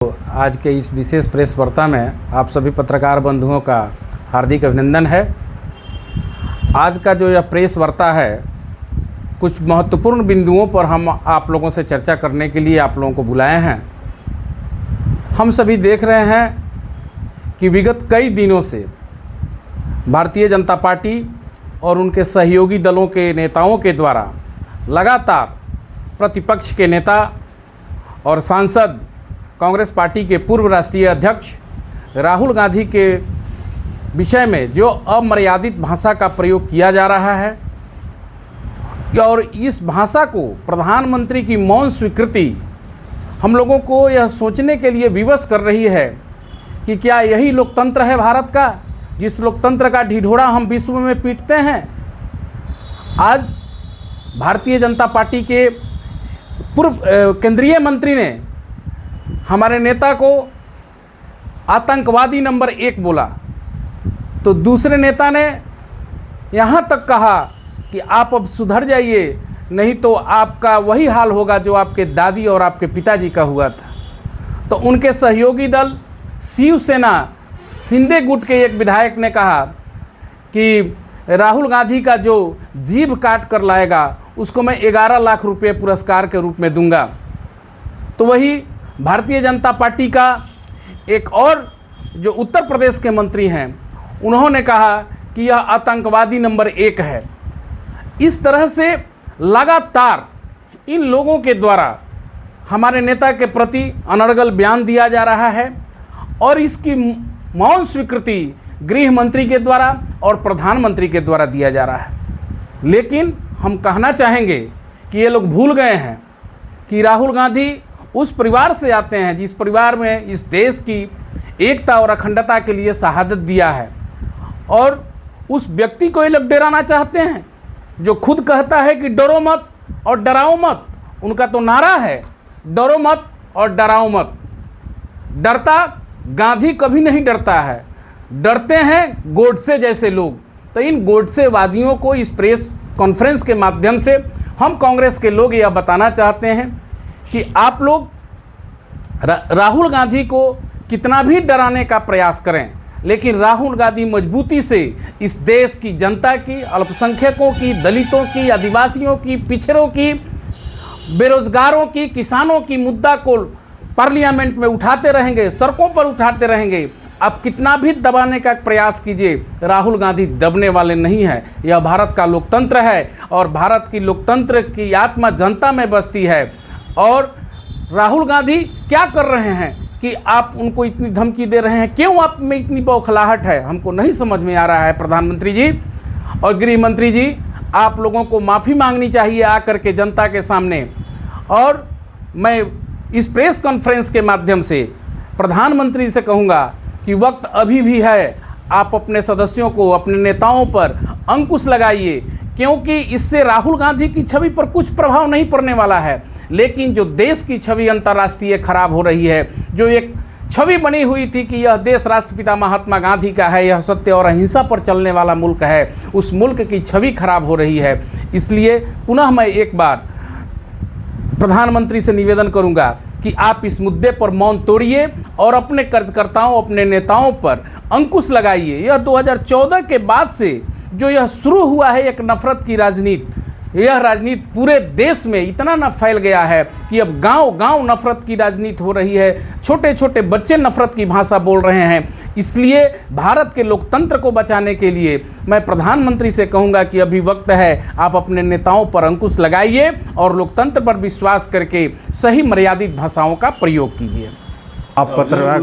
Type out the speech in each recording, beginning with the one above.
आज के इस विशेष प्रेस वार्ता में आप सभी पत्रकार बंधुओं का हार्दिक अभिनंदन है। आज का जो यह प्रेस वार्ता है, कुछ महत्वपूर्ण बिंदुओं पर हम आप लोगों से चर्चा करने के लिए आप लोगों को बुलाए हैं। हम सभी देख रहे हैं कि विगत कई दिनों से भारतीय जनता पार्टी और उनके सहयोगी दलों के नेताओं के द्वारा लगातार प्रतिपक्ष के नेता और सांसद कांग्रेस पार्टी के पूर्व राष्ट्रीय अध्यक्ष राहुल गांधी के विषय में जो अमर्यादित भाषा का प्रयोग किया जा रहा है और इस भाषा को प्रधानमंत्री की मौन स्वीकृति हम लोगों को यह सोचने के लिए विवश कर रही है कि क्या यही लोकतंत्र है भारत का, जिस लोकतंत्र का ढिढोरा हम विश्व में पीटते हैं। आज भारतीय जनता पार्टी के पूर्व केंद्रीय मंत्री ने हमारे नेता को आतंकवादी नंबर 1 बोला, तो दूसरे नेता ने यहाँ तक कहा कि आप अब सुधर जाइए, नहीं तो आपका वही हाल होगा जो आपके दादी और आपके पिताजी का हुआ था। तो उनके सहयोगी दल शिवसेना शिंदे गुट के एक विधायक ने कहा कि राहुल गांधी का जो जीभ काट कर लाएगा उसको मैं 11 लाख रुपए पुरस्कार के रूप में दूंगा। तो वही भारतीय जनता पार्टी का एक और जो उत्तर प्रदेश के मंत्री हैं, उन्होंने कहा कि यह आतंकवादी नंबर 1 है। इस तरह से लगातार इन लोगों के द्वारा हमारे नेता के प्रति अनर्गल बयान दिया जा रहा है और इसकी मौन स्वीकृति गृह मंत्री के द्वारा और प्रधानमंत्री के द्वारा दिया जा रहा है। लेकिन हम कहना चाहेंगे कि ये लोग भूल गए हैं कि राहुल गांधी उस परिवार से आते हैं जिस परिवार में इस देश की एकता और अखंडता के लिए शहादत दिया है, और उस व्यक्ति को ये लोग डराना चाहते हैं जो खुद कहता है कि डरो मत और डराओ मत। उनका तो नारा है डरो मत और डराओ मत। डरता गांधी कभी नहीं डरता है, डरते हैं गोडसे जैसे लोग। तो इन गोडसेवादियों को इस प्रेस कॉन्फ्रेंस के माध्यम से हम कांग्रेस के लोग यह बताना चाहते हैं कि आप लोग राहुल गांधी को कितना भी डराने का प्रयास करें, लेकिन राहुल गांधी मजबूती से इस देश की जनता की, अल्पसंख्यकों की, दलितों की, आदिवासियों की, पिछड़ों की, बेरोजगारों की, किसानों की मुद्दा को पार्लियामेंट में उठाते रहेंगे, सड़कों पर उठाते रहेंगे। आप कितना भी दबाने का प्रयास कीजिए, राहुल गांधी दबने वाले नहीं है। यह भारत का लोकतंत्र है और भारत की लोकतंत्र की आत्मा जनता में बसती है। और राहुल गांधी क्या कर रहे हैं कि आप उनको इतनी धमकी दे रहे हैं? क्यों आप में इतनी बौखलाहट है? हमको नहीं समझ में आ रहा है। प्रधानमंत्री जी और गृह मंत्री जी, आप लोगों को माफ़ी मांगनी चाहिए आकर के जनता के सामने। और मैं इस प्रेस कॉन्फ्रेंस के माध्यम से प्रधानमंत्री से कहूँगा कि वक्त अभी भी है, आप अपने सदस्यों को, अपने नेताओं पर अंकुश लगाइए, क्योंकि इससे राहुल गांधी की छवि पर कुछ प्रभाव नहीं पड़ने वाला है। लेकिन जो देश की छवि अंतर्राष्ट्रीय खराब हो रही है, जो एक छवि बनी हुई थी कि यह देश राष्ट्रपिता महात्मा गांधी का है, यह सत्य और अहिंसा पर चलने वाला मुल्क है, उस मुल्क की छवि खराब हो रही है। इसलिए पुनः मैं एक बार प्रधानमंत्री से निवेदन करूंगा कि आप इस मुद्दे पर मौन तोड़िए और अपने कार्यकर्ताओं, अपने नेताओं पर अंकुश लगाइए। यह 2014 के बाद से जो यह शुरू हुआ है एक नफरत की राजनीति, यह राजनीति पूरे देश में इतना न फैल गया है कि अब गांव-गांव नफरत की राजनीति हो रही है। छोटे छोटे बच्चे नफरत की भाषा बोल रहे हैं। इसलिए भारत के लोकतंत्र को बचाने के लिए मैं प्रधानमंत्री से कहूंगा कि अभी वक्त है, आप अपने नेताओं पर अंकुश लगाइए और लोकतंत्र पर विश्वास करके सही मर्यादित भाषाओं का प्रयोग कीजिए। आप पत्रकार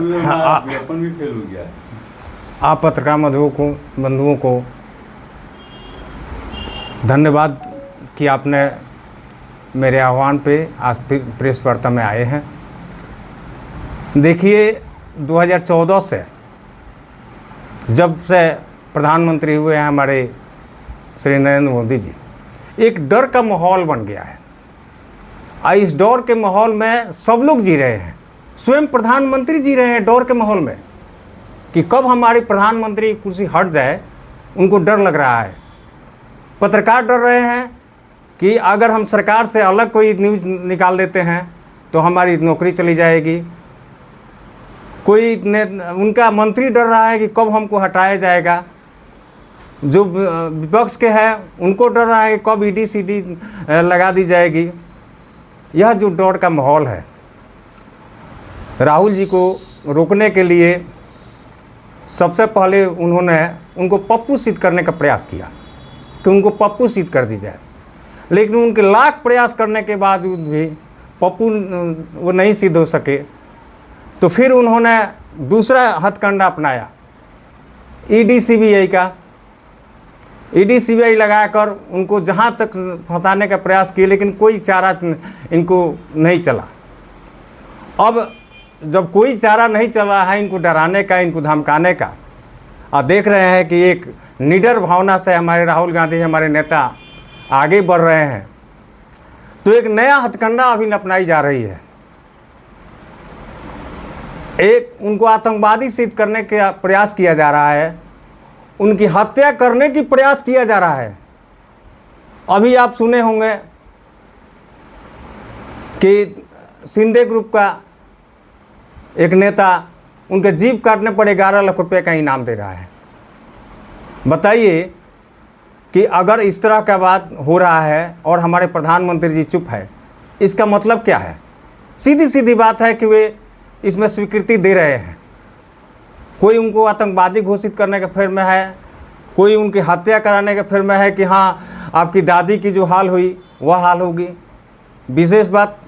बंधुओं को धन्यवाद कि आपने मेरे आह्वान पे आज प्रेस वार्ता में आए हैं। देखिए, 2014 से जब से प्रधानमंत्री हुए हैं हमारे श्री नरेंद्र मोदी जी, एक डर का माहौल बन गया है। इस डर के माहौल में सब लोग जी रहे हैं, स्वयं प्रधानमंत्री जी रहे हैं डर के माहौल में कि कब हमारी प्रधानमंत्री की कुर्सी हट जाए। उनको डर लग रहा है। पत्रकार डर रहे हैं कि अगर हम सरकार से अलग कोई न्यूज़ निकाल देते हैं तो हमारी नौकरी चली जाएगी। कोई उनका मंत्री डर रहा है कि कब हमको हटाया जाएगा, जो विपक्ष के हैं उनको डर रहा है कि कब ईडी सीडी लगा दी जाएगी। यह जो डर का माहौल है, राहुल जी को रोकने के लिए सबसे पहले उन्होंने उनको पप्पू सिद्ध करने का प्रयास किया कि उनको पप्पू सिद्ध कर दी जाए, लेकिन उनके लाख प्रयास करने के बावजूद भी पप्पू वो नहीं सिद्ध हो सके। तो फिर उन्होंने दूसरा हथकंडा अपनाया, ईडी सीबीआई का। ईडी सीबीआई लगाकर उनको जहाँ तक फंसाने का प्रयास किए, लेकिन कोई चारा इनको नहीं चला। अब जब कोई चारा नहीं चला है इनको डराने का, इनको धमकाने का, और देख रहे हैं कि एक निडर भावना से हमारे राहुल गांधी हमारे नेता आगे बढ़ रहे हैं, तो एक नया हथकंडा अभी अपनाई जा रही है। एक उनको आतंकवादी सिद्ध करने का प्रयास किया जा रहा है, उनकी हत्या करने की प्रयास किया जा रहा है। अभी आप सुने होंगे कि शिंदे ग्रुप का एक नेता उनके जीभ काटने पर 11 लाख रुपए का इनाम दे रहा है। बताइए कि अगर इस तरह का बात हो रहा है और हमारे प्रधानमंत्री जी चुप है, इसका मतलब क्या है? सीधी सीधी बात है कि वे इसमें स्वीकृति दे रहे हैं। कोई उनको आतंकवादी घोषित करने के फेर में है, कोई उनकी हत्या कराने के फेर में है कि हाँ आपकी दादी की जो हाल हुई वह हाल होगी। विशेष बात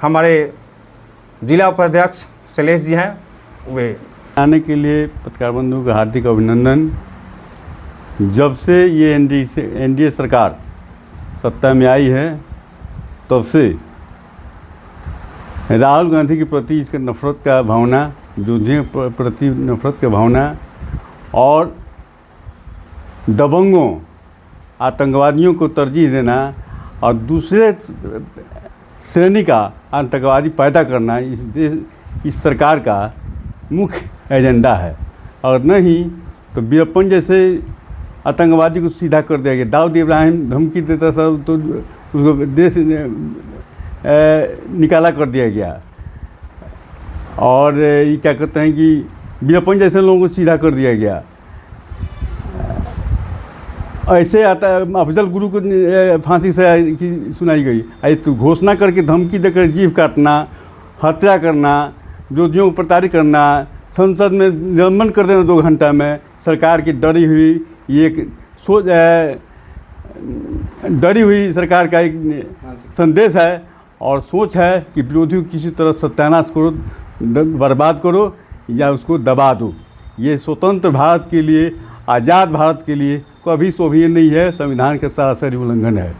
हमारे जिला उपाध्यक्ष शैलेश जी हैं, वे आने के लिए पत्रकार बंधुओं का हार्दिक अभिनंदन। जब से ये एनडीए सरकार सत्ता में आई है तब से राहुल गांधी के प्रति इसका नफरत का भावना, विरोधियों के प्रति नफरत का भावना और दबंगों आतंकवादियों को तरजीह देना और दूसरे श्रेणी का आतंकवादी पैदा करना इस सरकार का मुख्य एजेंडा है। और नहीं तो वीरप्पन जैसे आतंकवादी को सीधा कर दिया गया। दाऊद इब्राहिम धमकी देता था तो उसको देश निकाला कर दिया गया। और ये क्या कहते हैं कि वीरप्पन जैसे लोगों को सीधा कर दिया गया। ऐसे आता अफजल गुरु को फांसी से सुनाई गई। ऐसे तो घोषणा करके धमकी देकर जीभ काटना, हत्या करना, विरोधियों को प्रताड़ित करना, संसद में निलंबन कर देना 2 घंटा में, सरकार की डरी हुई ये एक डरी हुई सरकार का एक संदेश है और सोच है कि विरोधियों को किसी तरह सत्यानाश करो, बर्बाद करो या उसको दबा दो। ये स्वतंत्र भारत के लिए, आज़ाद भारत के लिए कभी शोभनीय नहीं है, संविधान का सरासर उल्लंघन है।